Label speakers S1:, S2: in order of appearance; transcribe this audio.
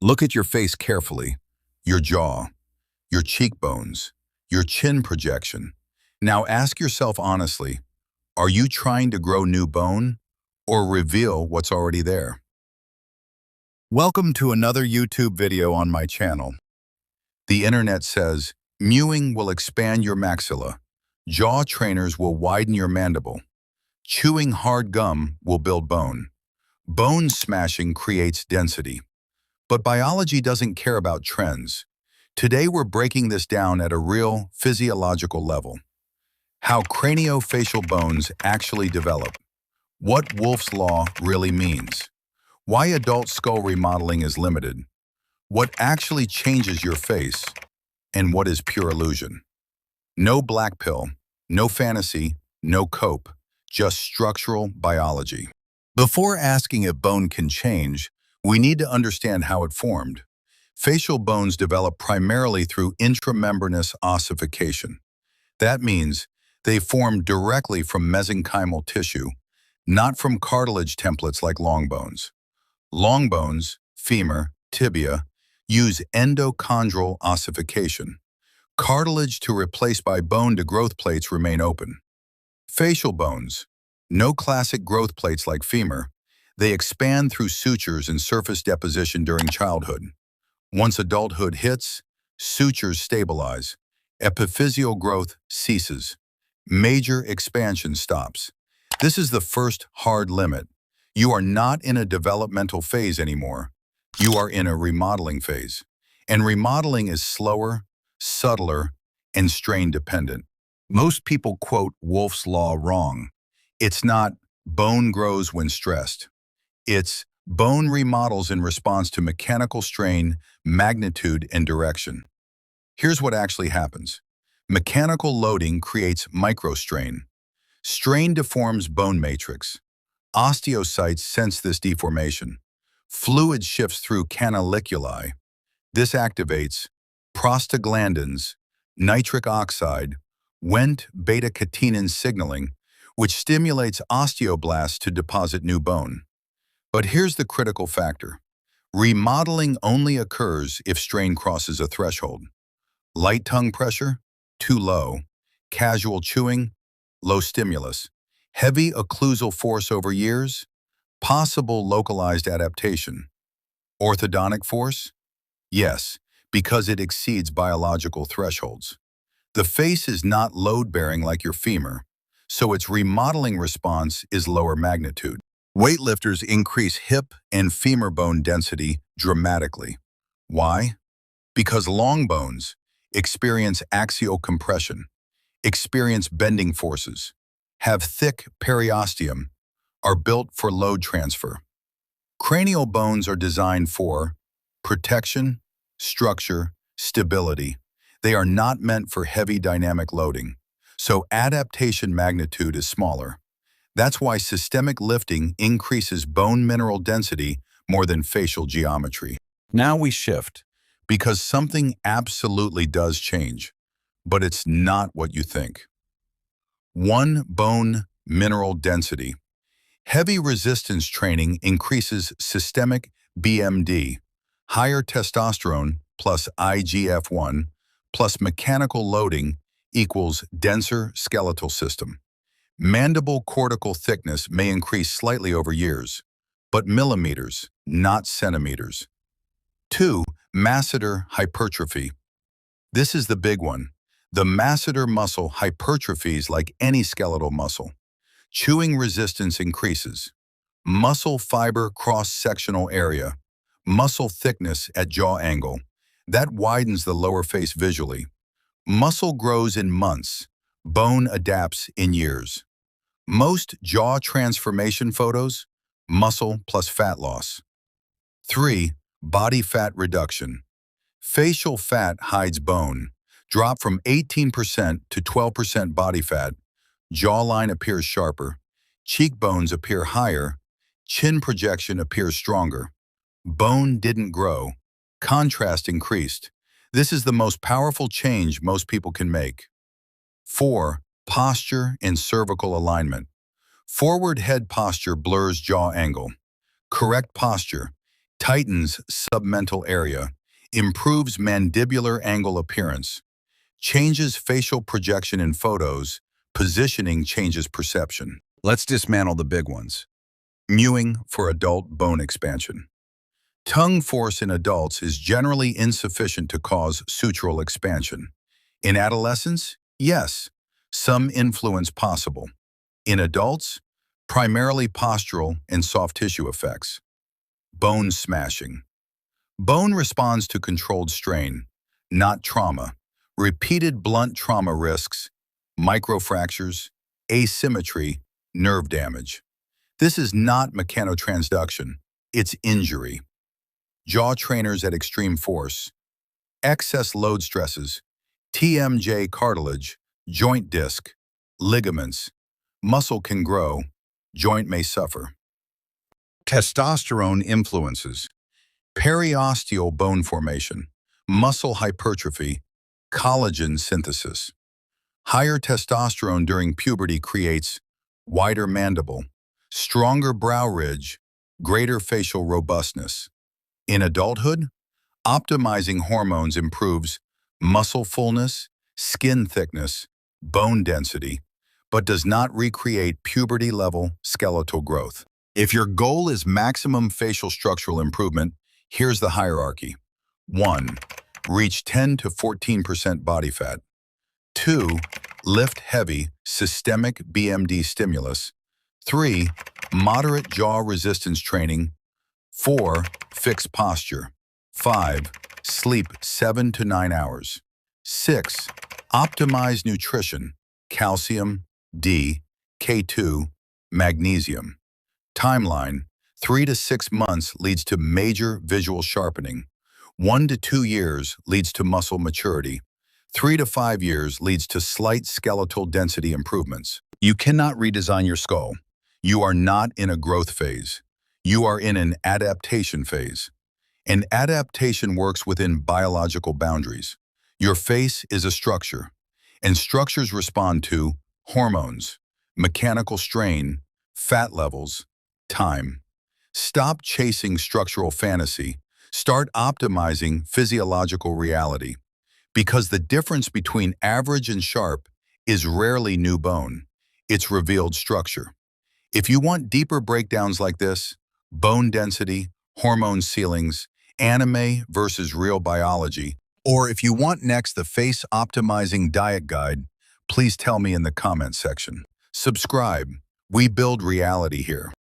S1: Look at your face carefully, your jaw, your cheekbones, your chin projection. Now ask yourself honestly, are you trying to grow new bone or reveal what's already there? Welcome to another YouTube video on my channel. The internet says, mewing will expand your maxilla, jaw trainers will widen your mandible, chewing hard gum will build bone, bone smashing creates density. But biology doesn't care about trends. Today we're breaking this down at a real physiological level. How craniofacial bones actually develop. What Wolff's Law really means. Why adult skull remodeling is limited. What actually changes your face. And what is pure illusion. No black pill, no fantasy, no cope. Just structural biology. Before asking if bone can change, we need to understand how it formed. Facial bones develop primarily through intramembranous ossification. That means they form directly from mesenchymal tissue, not from cartilage templates like long bones. Long bones, femur, tibia, use endochondral ossification. Cartilage to replace by bone to growth plates remain open. Facial bones, no classic growth plates like femur. They expand through sutures and surface deposition during childhood. Once adulthood hits, sutures stabilize. Epiphyseal growth ceases. Major expansion stops. This is the first hard limit. You are not in a developmental phase anymore. You are in a remodeling phase. And remodeling is slower, subtler, and strain-dependent. Most people quote Wolff's Law wrong. It's not bone grows when stressed. It's bone remodels in response to mechanical strain, magnitude, and direction. Here's what actually happens. Mechanical loading creates microstrain. Strain deforms bone matrix. Osteocytes sense this deformation. Fluid shifts through canaliculi. This activates prostaglandins, nitric oxide, Wnt beta-catenin signaling, which stimulates osteoblasts to deposit new bone. But here's the critical factor. Remodeling only occurs if strain crosses a threshold. Light tongue pressure, too low. Casual chewing, low stimulus. Heavy occlusal force over years, possible localized adaptation. Orthodontic force? Yes, because it exceeds biological thresholds. The face is not load-bearing like your femur, so its remodeling response is lower magnitude. Weightlifters increase hip and femur bone density dramatically. Why? Because long bones experience axial compression, experience bending forces, have thick periosteum, are built for load transfer. Cranial bones are designed for protection, structure, stability. They are not meant for heavy dynamic loading, so adaptation magnitude is smaller. That's why systemic lifting increases bone mineral density more than facial geometry. Now we shift, because something absolutely does change, but it's not what you think. 1. Bone mineral density. Heavy resistance training increases systemic BMD, higher testosterone plus IGF-1 plus mechanical loading equals denser skeletal system. Mandible cortical thickness may increase slightly over years, but millimeters, not centimeters. 2. Masseter hypertrophy. This is the big one. The masseter muscle hypertrophies like any skeletal muscle. Chewing resistance increases. Muscle fiber cross-sectional area. Muscle thickness at jaw angle. That widens the lower face visually. Muscle grows in months. Bone adapts in years. Most jaw transformation photos, muscle plus fat loss. 3. Body fat reduction. Facial fat hides bone. Drop from 18% to 12% body fat. Jawline appears sharper. Cheekbones appear higher. Chin projection appears stronger. Bone didn't grow. Contrast increased. This is the most powerful change most people can make. 4. Posture and cervical alignment. Forward head posture blurs jaw angle. Correct posture, tightens submental area, improves mandibular angle appearance, changes facial projection in photos, positioning changes perception. Let's dismantle the big ones. Mewing for adult bone expansion. Tongue force in adults is generally insufficient to cause sutural expansion. In adolescence, yes, some influence possible. In adults, primarily postural and soft tissue effects. Bone smashing. Bone responds to controlled strain, not trauma. Repeated blunt trauma risks, microfractures, asymmetry, nerve damage. This is not mechanotransduction, it's injury. Jaw trainers at extreme force, excess load stresses, TMJ cartilage, joint disc, ligaments, muscle can grow, joint may suffer. Testosterone influences, periosteal bone formation, muscle hypertrophy, collagen synthesis. Higher testosterone during puberty creates wider mandible, stronger brow ridge, greater facial robustness. In adulthood, optimizing hormones improves muscle fullness, skin thickness, bone density, but does not recreate puberty-level skeletal growth. If your goal is maximum facial structural improvement, here's the hierarchy. 1. Reach 10 to 14% body fat. 2. Lift heavy, systemic BMD stimulus. 3. Moderate jaw resistance training. 4. Fix posture. 5. Sleep 7 to 9 hours. 6. Optimize nutrition, calcium, D, K2, magnesium. Timeline, 3 to 6 months leads to major visual sharpening. 1 to 2 years leads to muscle maturity. 3 to 5 years leads to slight skeletal density improvements. You cannot redesign your skull. You are not in a growth phase. You are in an adaptation phase. And adaptation works within biological boundaries. Your face is a structure, and structures respond to hormones, mechanical strain, fat levels, time. Stop chasing structural fantasy. Start optimizing physiological reality. Because the difference between average and sharp is rarely new bone. It's revealed structure. If you want deeper breakdowns like this, bone density, hormone ceilings, anime versus real biology, or if you want next the face optimizing diet guide, please tell me in the comment section. Subscribe. We build reality here.